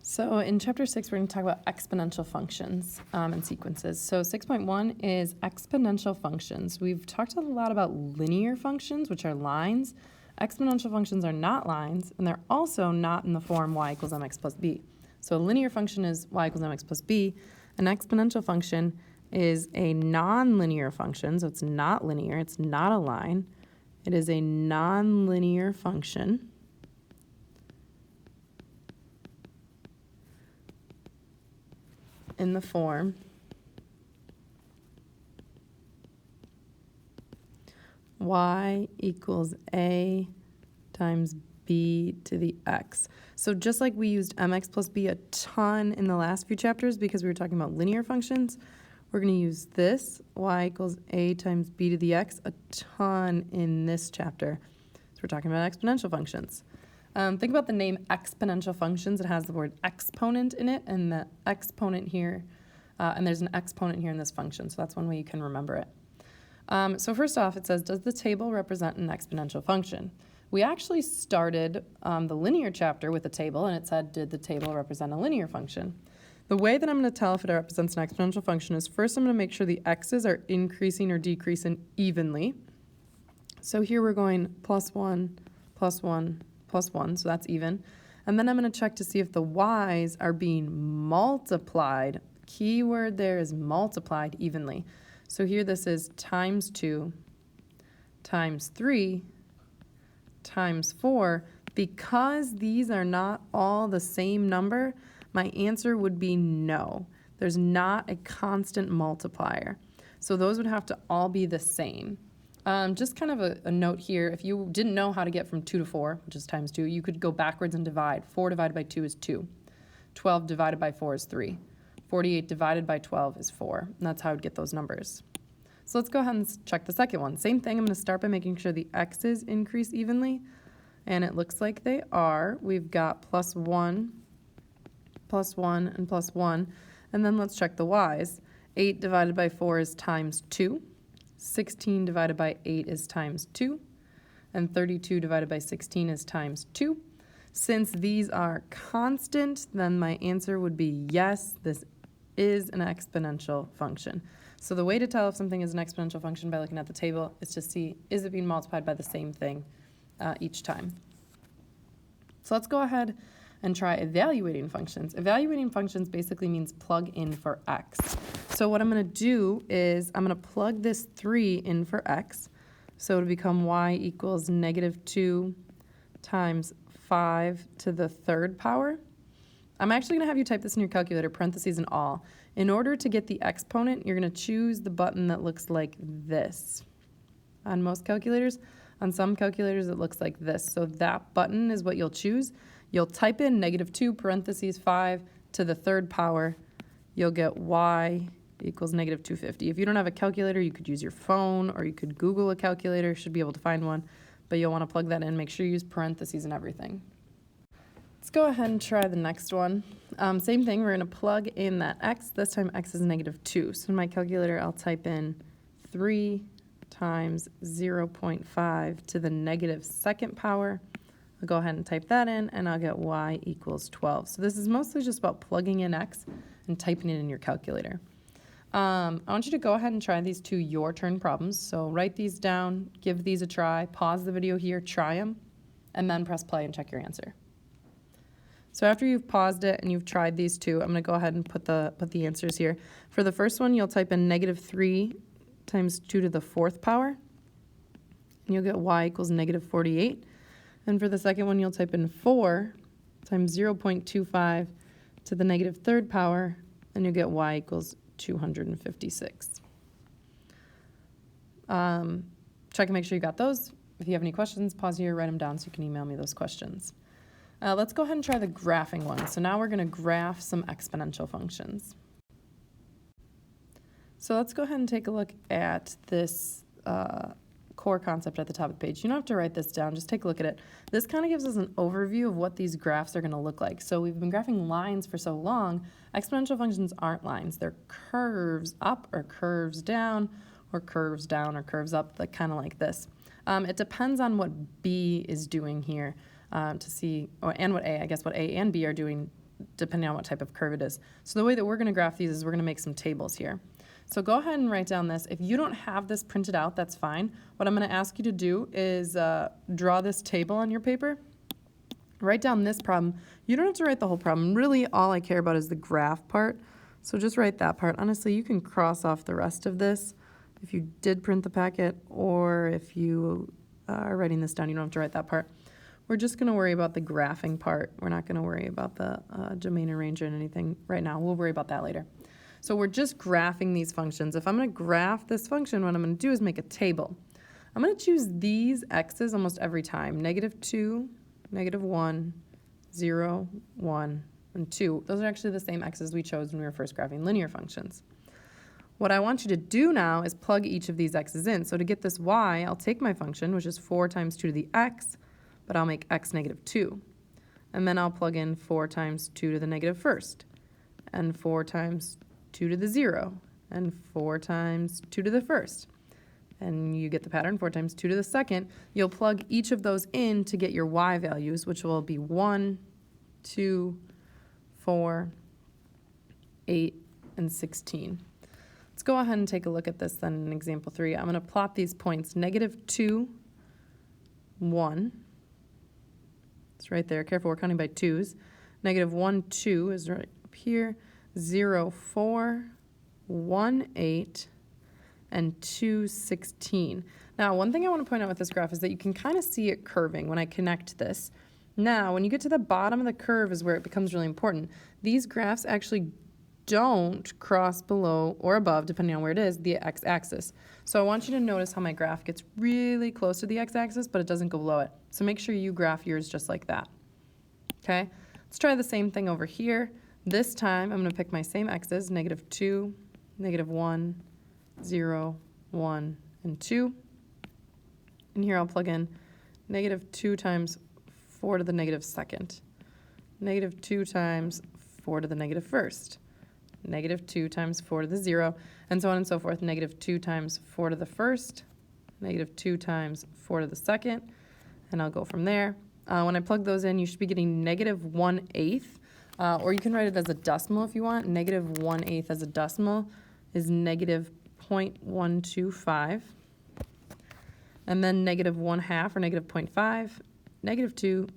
So in chapter 6, we're going to talk about exponential functions and sequences. So 6.1 is exponential functions. We've talked a lot about linear functions, which are lines. Exponential functions are not lines, and they're also not in the form y equals mx plus b. So a linear function is y equals mx plus b. An exponential function is a non-linear function, so it's not linear, it's not a line. It is a non-linear function. In the form y equals a times b to the x. So just like we used mx plus b a ton in the last few chapters because we were talking about linear functions, we're going to use this y equals a times b to the x a ton in this chapter. So we're talking about exponential functions. Think about the name exponential functions. It has the word exponent in it, and the exponent here, and there's an exponent here in this function, so that's one way you can remember it. So first off, it says, does the table represent an exponential function? We actually started the linear chapter with a table, and it said, did the table represent a linear function? The way that I'm going to tell if it represents an exponential function is first I'm going to make sure the x's are increasing or decreasing evenly. So here we're going plus 1, plus 1, plus 1, so that's even. And then I'm going to check to see if the y's are being multiplied. Key word there is multiplied evenly. So here this is times 2, times 3, times 4. Because these are not all the same number, my answer would be no. There's not a constant multiplier. So those would have to all be the same. Just kind of a note here, if you didn't know how to get from 2 to 4, which is times 2, you could go backwards and divide. 4 divided by 2 is 2. 12 divided by 4 is 3. 48 divided by 12 is 4. And that's how I would get those numbers. So let's go ahead and check the second one. Same thing, I'm going to start by making sure the x's increase evenly. And it looks like they are. We've got plus 1, and plus 1. And then let's check the y's. 8 divided by 4 is times 2. 16 divided by 8 is times 2, and 32 divided by 16 is times 2. Since these are constant, then my answer would be yes, this is an exponential function. So the way to tell if something is an exponential function by looking at the table is to see, is it being multiplied by the same thing each time? So let's go ahead and try evaluating functions. Evaluating functions basically means plug in for x. So what I'm going to do is I'm going to plug this 3 in for x. So it'll become y equals negative 2 times 5 to the third power. I'm actually going to have you type this in your calculator, parentheses and all. In order to get the exponent, you're going to choose the button that looks like this. On most calculators, on some calculators it looks like this. So that button is what you'll choose. You'll type in negative 2 parentheses 5 to the third power. You'll get y equals negative 250. If you don't have a calculator, you could use your phone or you could Google a calculator. Should be able to find one, but you'll want to plug that in. Make sure you use parentheses and everything. Let's go ahead and try the next one. Same thing, we're going to plug in that x. This time x is negative 2. So in my calculator, I'll type in 3 times 0.5 to the negative second power. I'll go ahead and type that in, and I'll get y equals 12. So this is mostly just about plugging in x and typing it in your calculator. I want you to go ahead and try these two your turn problems. So write these down, give these a try, pause the video here, try them, and then press play and check your answer. So after you've paused it and you've tried these two, I'm going to go ahead and put the answers here. For the first one, you'll type in negative 3 times 2 to the fourth power, and you'll get y equals negative 48. And for the second one, you'll type in 4 times 0.25 to the negative third power, and you'll get y equals 256. Check and make sure you got those. If you have any questions, pause here, write them down so you can email me those questions. Let's go ahead and try the graphing one. So now we're going to graph some exponential functions. So let's go ahead and take a look at this core concept at the top of the page. You don't have to write this down, just take a look at it. This kind of gives us an overview of what these graphs are going to look like. So we've been graphing lines for so long. Exponential functions aren't lines. They're curves up or curves down or curves up, like kind of like this. It depends on what B is doing here to see, and what A, I guess what A and B are doing depending on what type of curve it is. So the way that we're going to graph these is we're going to make some tables here. So go ahead and write down this. If you don't have this printed out, that's fine. What I'm going to ask you to do is draw this table on your paper. Write down this problem. You don't have to write the whole problem. Really, all I care about is the graph part. So just write that part. Honestly, you can cross off the rest of this if you did print the packet, or if you are writing this down, you don't have to write that part. We're just going to worry about the graphing part. We're not going to worry about the domain and range and anything right now. We'll worry about that later. So we're just graphing these functions. If I'm going to graph this function, what I'm going to do is make a table. I'm going to choose these x's almost every time. -2, -1, 0, 1, and 2. Those are actually the same x's we chose when we were first graphing linear functions. What I want you to do now is plug each of these x's in. So to get this y, I'll take my function, which is 4 times 2 to the x, but I'll make x -2. And then I'll plug in 4 times 2 to the -1st, and 4 times 2 to the 0, and 4 times 2 to the 1st. And you get the pattern, 4 times 2 to the 2nd. You'll plug each of those in to get your y values, which will be 1, 2, 4, 8, and 16. Let's go ahead and take a look at this then in example 3. I'm going to plot these points, -2, 1. It's right there. Careful, we're counting by 2's. -1, 2 is right up here. 0, 4, 1, 8, and 2, 16. Now, one thing I want to point out with this graph is that you can kind of see it curving when I connect this. Now, when you get to the bottom of the curve is where it becomes really important. These graphs actually don't cross below or above, depending on where it is, the x-axis. So I want you to notice how my graph gets really close to the x-axis, but it doesn't go below it. So make sure you graph yours just like that. Okay? Let's try the same thing over here. This time, I'm going to pick my same x's, -2, -1, 0, 1, and 2. And here I'll plug in -2 times 4 to the -2nd, -2 times 4 to the -1st, -2 times 4 to the 0, and so on and so forth. -2 times 4 to the 1st, -2 times 4 to the 2nd, and I'll go from there. When I plug those in, you should be getting -1/8, or you can write it as a decimal if you want. -1/8 as a decimal is -0.125, and then -1/2 or -0.5, -2,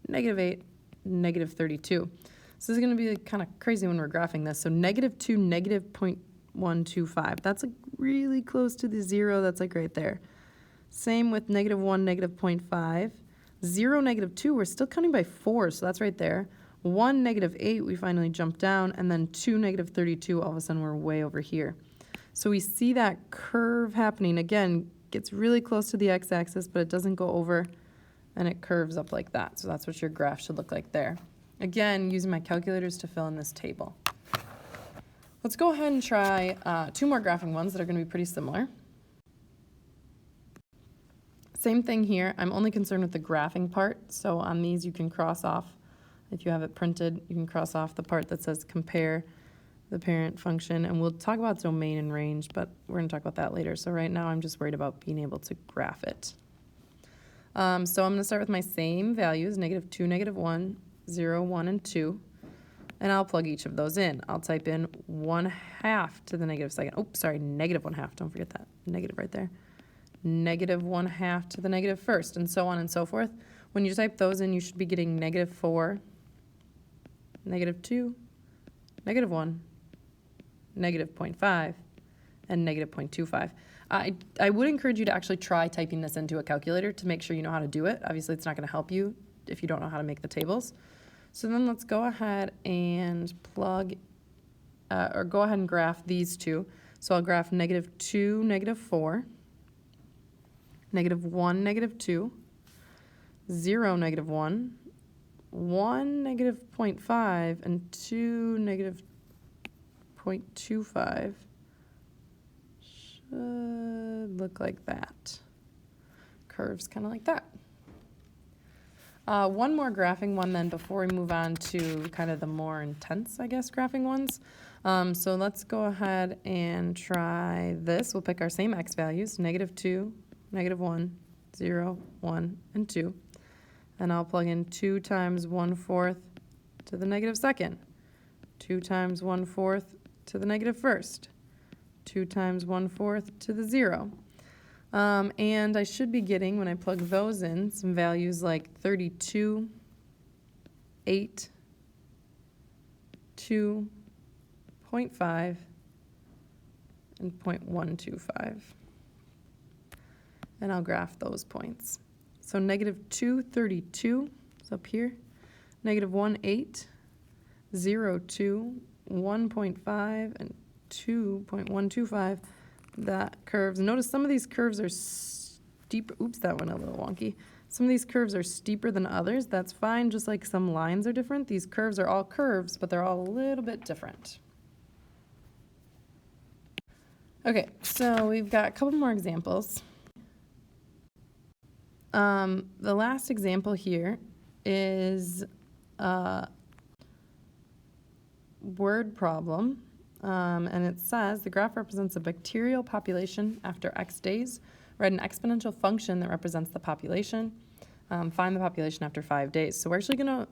-8, -32. So this is going to be kind of crazy when we're graphing this. So -2, -0.125. That's like really close to the 0. That's like right there. Same with -1, -0.5. 0, -2, we're still counting by 4, so that's right there. 1, -8, we finally jump down, and then 2, -32, all of a sudden we're way over here. So we see that curve happening. Again, gets really close to the x-axis, but it doesn't go over, and it curves up like that. So that's what your graph should look like there. Again, using my calculators to fill in this table. Let's go ahead and try 2 more graphing ones that are going to be pretty similar. Same thing here. I'm only concerned with the graphing part. So on these, you can cross off. If you have it printed, you can cross off the part that says compare the parent function. And we'll talk about domain and range, but we're going to talk about that later. So right now, I'm just worried about being able to graph it. So I'm going to start with my same values, -2, -1, 0, 1, and 2. And I'll plug each of those in. I'll type in 1/2 to the -2nd. Oh, sorry, -1/2. Don't forget that. Negative right there. -1/2 to the -1st, and so on and so forth. When you type those in, you should be getting -4, -2, -1, -0.5, and -0.25. I would encourage you to actually try typing this into a calculator to make sure you know how to do it. Obviously, it's not going to help you if you don't know how to make the tables. So then let's go ahead and plug, or go ahead and graph these two. So I'll graph -2, -4, -1, -2, 0, -1, 1, -0.5, and 2, -0.25. Should look like that. Curves kind of like that. One more graphing one then before we move on to kind of the more intense, I guess, graphing ones. So let's go ahead and try this. We'll pick our same x values, -2, -1, 0, 1, and 2. And I'll plug in 2 times 1/4, to the negative second, 2 times 1/4 to the negative first, 2 times 1/4 to the 0. And I should be getting, when I plug those in, some values like 32, 8, 2, 0.5, and 0.125. And I'll graph those points. So negative 2, 32 is up here. Negative 1, 8, 0, 2, 1.5, and 2.125. That curves. Notice some of these curves are steep. Oops, that went a little wonky. Some of these curves are steeper than others. That's fine, just like some lines are different. These curves are all curves, but they're all a little bit different. Okay, so we've got a couple more examples. The last example here is a word problem. And it says the graph represents a bacterial population after X days. Write an exponential function that represents the population. Find the population after 5 days. So we're actually going to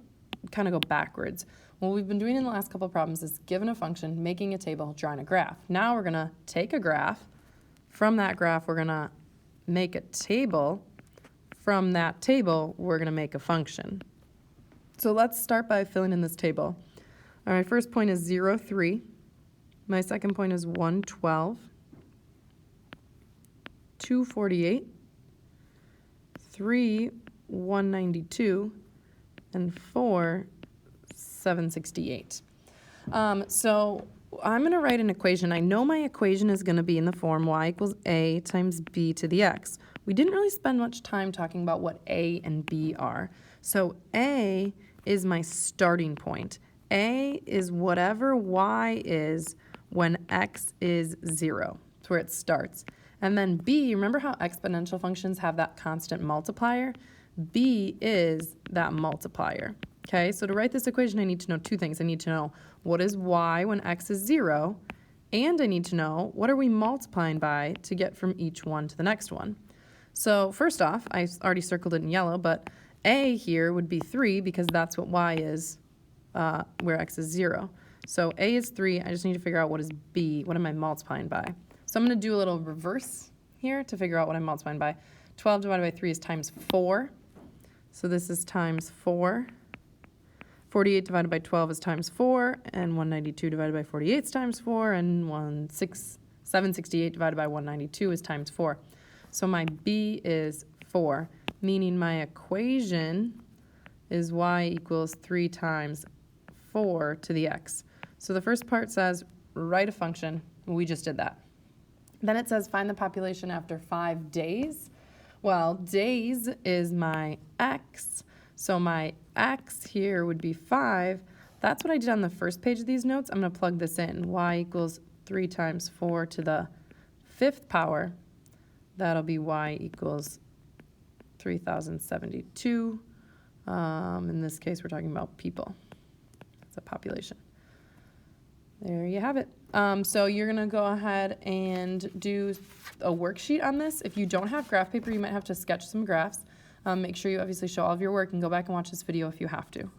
kind of go backwards. What we've been doing in the last couple of problems is given a function, making a table, drawing a graph. Now we're going to take a graph. From that graph, we're going to make a table. From that table, we're going to make a function. So let's start by filling in this table. All right, first point is 0, 3. My second point is 112, 248, 3, 192, and 4, 768. So I'm going to write an equation. I know my equation is going to be in the form y equals a times b to the x. We didn't really spend much time talking about what a and b are. So a is my starting point. A is whatever y is when x is 0. That's where it starts. And then b, remember how exponential functions have that constant multiplier? B is that multiplier. Okay, so to write this equation, I need to know two things. I need to know what is y when x is 0, and I need to know what are we multiplying by to get from each one to the next one. So first off, I already circled it in yellow, but a here would be 3 because that's what y is where x is 0. So a is 3. I just need to figure out what is b. What am I multiplying by? So I'm going to do a little reverse here to figure out what I'm multiplying by. 12 divided by 3 is times 4. So this is times 4. 48 divided by 12 is times 4. And 192 divided by 48 is times 4. And 768 divided by 192 is times 4. So my b is 4, meaning my equation is y equals 3 times 4 to the x. So the first part says write a function. We just did that. Then it says find the population after 5 days. Well, days is my x. So my x here would be 5. That's what I did on the first page of these notes. I'm going to plug this in. Y equals 3 times 4 to the 5th power. That'll be y equals 3,072. In this case, we're talking about people. It's a population. There you have it. So you're going to go ahead and do a worksheet on this. If you don't have graph paper, you might have to sketch some graphs. Make sure you obviously show all of your work and go back and watch this video if you have to.